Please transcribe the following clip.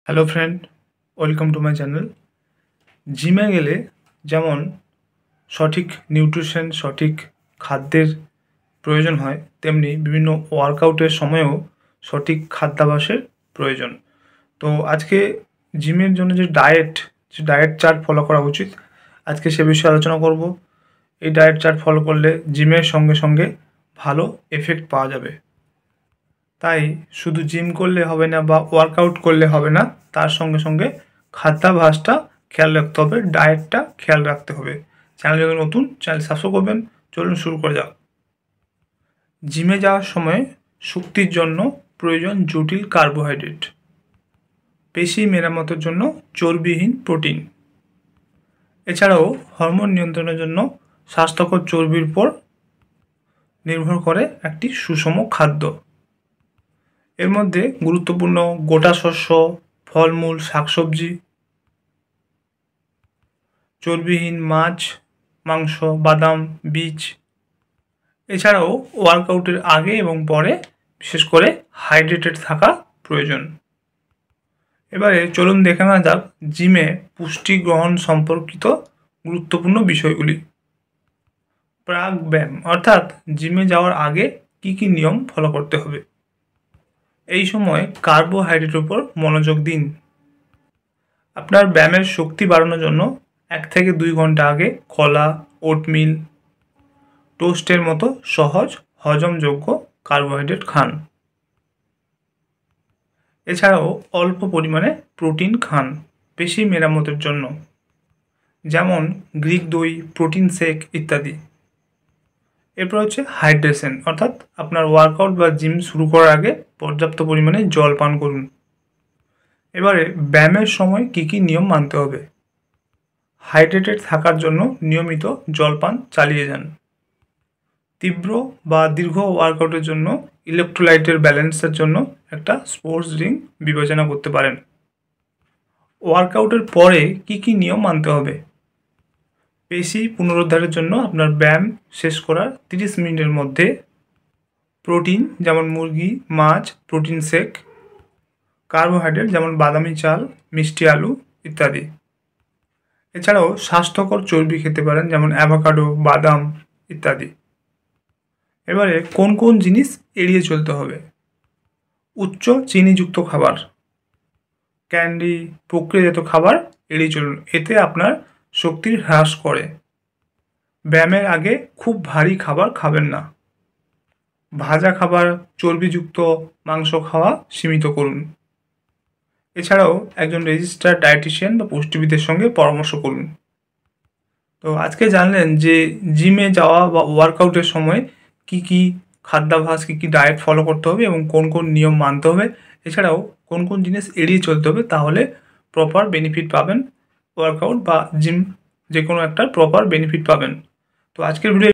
Hello friend, welcome to my channel. জিমে গেলে যেমন সঠিক নিউট্রিশন, সঠিক খাদ্যের প্রয়োজন হয়, তেমনি বিভিন্ন ওয়ার্কআউটের সময়ও সঠিক খাদ্যাভ্যাসের প্রয়োজন। তো আজকে জিমের জন্য যে ডায়েট চার্ট ফলো করা উচিত, আজকে সে বিষয়ে আলোচনা করব। এই ডায়েট চার্ট ফলো করলে জিমের সঙ্গে সঙ্গে ভালো এফেক্ট পাওয়া যাবে। তাই শুধু জিম করলে হবে না বা ওয়ার্কআউট করলে হবে না, তার সঙ্গে সঙ্গে খাদ্যাভ্যাসটা খেয়াল রাখতে হবে, ডায়েটটা খেয়াল রাখতে হবে। চ্যানেল যদি নতুন, চ্যানেল সাবস্ক্রাইব করবেন। চলুন শুরু করে যাক। জিমে যাওয়ার সময় শক্তির জন্য প্রয়োজন জটিল কার্বোহাইড্রেট, পেশি মেরামতের জন্য চর্বিহীন প্রোটিন, এছাড়াও হরমোন নিয়ন্ত্রণের জন্য স্বাস্থ্যকর চর্বির উপর নির্ভর করে একটি সুষম খাদ্য। এর মধ্যে গুরুত্বপূর্ণ গোটা শস্য, ফলমূল, শাকসবজি, চর্বিহীন মাছ, মাংস, বাদাম, বীজ। এছাড়াও ওয়ার্কআউটের আগে এবং পরে বিশেষ করে হাইড্রেটেড থাকা প্রয়োজন। এবারে চলুন দেখে নেওয়া যাক জিমে পুষ্টি গ্রহণ সম্পর্কিত গুরুত্বপূর্ণ বিষয়গুলি। প্রাক ব্যায়াম অর্থাৎ জিমে যাওয়ার আগে কি কি নিয়ম ফলো করতে হবে। এই সময় কার্বোহাইড্রেটের উপর মনোযোগ দিন। আপনার ব্যায়ামের শক্তি বাড়ানোর জন্য 1 থেকে 2 ঘন্টা আগে কলা, ওটমিল, টোস্টের মতো সহজ হজমযোগ্য কার্বোহাইড্রেট খান। এছাড়াও অল্প পরিমাণে প্রোটিন খান পেশি মেরামতের জন্য, যেমন গ্রিক দই, প্রোটিন শেক ইত্যাদি। এরপর হচ্ছে হাইড্রেশন, অর্থাৎ আপনার ওয়ার্কআউট বা জিম শুরু করার আগে পর্যাপ্ত পরিমাণে জল পান করুন। এবারে ব্যায়ামের সময় কি কি নিয়ম মানতে হবে। হাইড্রেটেড থাকার জন্য নিয়মিত জলপান চালিয়ে যান। তীব্র বা দীর্ঘ ওয়ার্কআউটের জন্য ইলেকট্রোলাইটের ব্যালেন্সের জন্য একটা স্পোর্টস ড্রিঙ্ক বিবেচনা করতে পারেন। ওয়ার্কআউটের পরে কি কি নিয়ম মানতে হবে। পেশি পুনরুদ্ধারের জন্য আপনার ব্যায়াম শেষ করার 30 মিনিটের মধ্যে প্রোটিন যেমন মুরগি, মাছ, প্রোটিন শেক, কার্বোহাইড্রেট যেমন বাদামি চাল, মিষ্টি আলু ইত্যাদি। এছাড়াও স্বাস্থ্যকর চর্বি খেতে পারেন, যেমন অ্যাভোকাডো, বাদাম ইত্যাদি। এবারে কোন কোন জিনিস এড়িয়ে চলতে হবে। উচ্চ চিনিযুক্ত খাবার, ক্যান্ডি, প্রক্রিয়াজাত খাবার এড়িয়ে চলুন, এতে আপনার শক্তির হ্রাস করে। ব্যায়ামের আগে খুব ভারী খাবার খাবেন না। ভাজা খাবার, চর্বিযুক্ত মাংস খাওয়া সীমিত করুন। এছাড়াও একজন রেজিস্টার্ড ডায়েটিশিয়ান বা পুষ্টিবিদের সঙ্গে পরামর্শ করুন। তো আজকে জানলেন যে জিমে যাওয়া বা ওয়ার্কআউটের সময় কি কি খাদ্যাভ্যাস, কি কি ডায়েট ফলো করতে হবে এবং কোন কোন নিয়ম মানতে হবে, এছাড়াও কোন কোন জিনিস এড়িয়ে চলতে হবে, তাহলে প্রপার বেনিফিট পাবেন। ওয়ার্কআউট বা জিম যে কোনো একটা প্রপার বেনিফিট পাবেন। তো আজকের ভিডিও